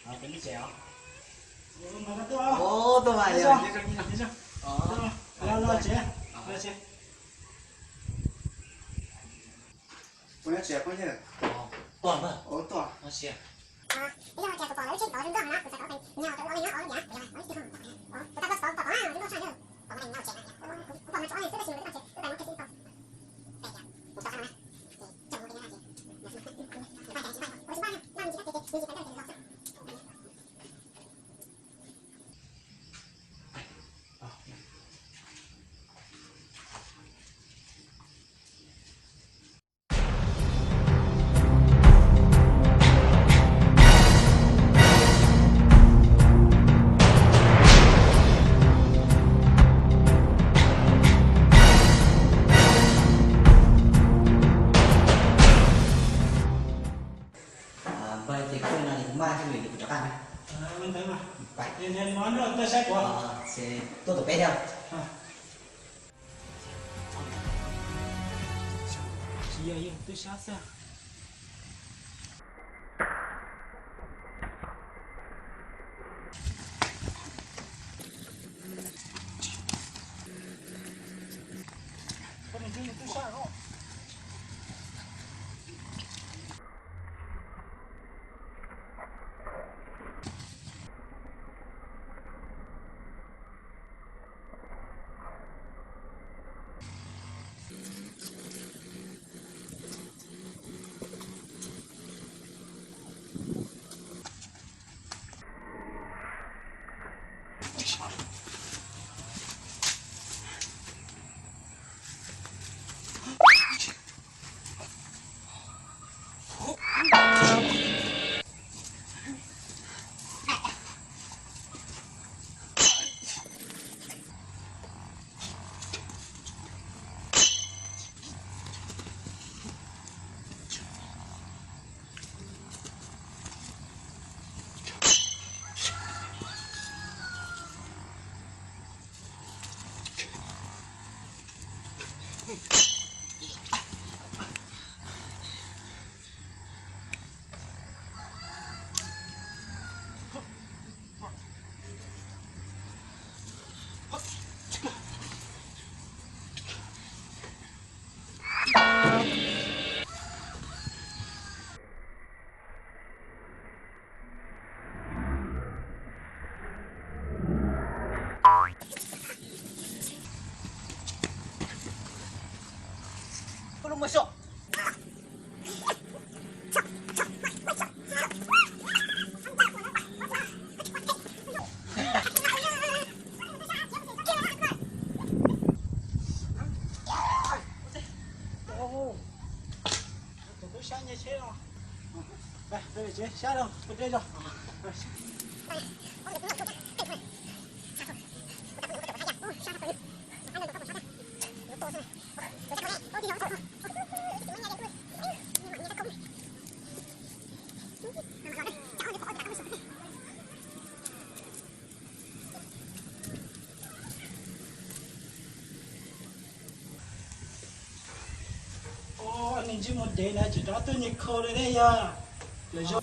好，给你剪啊。我马上到啊。哦，到了，你这。哦，来剪，来剪。不要剪关键的。哦，断了。哦，断。那行。你要这个包了，这包是多少呢？不是高分，你要这老人家熬的面，对吧？我这个哦，这大哥包完了，你老上这，包完了你要剪了，我包完装的这个行为，这个这个我开始包。对呀，我包上了，正我给你拿去，你快点，我是完了，那你这个给你这个给老师。vậy thì không là thì mai thì mình cho ăn mình thấy mà. vậy Nên món đó tôi sẽ có. sẽ tôi tập bé theo. 是要用对下噻。我们这里对下肉。不能没笑。下你去了，来，这里接，下头不对着。哦，你这么对呢，就找对你口了的呀，这就。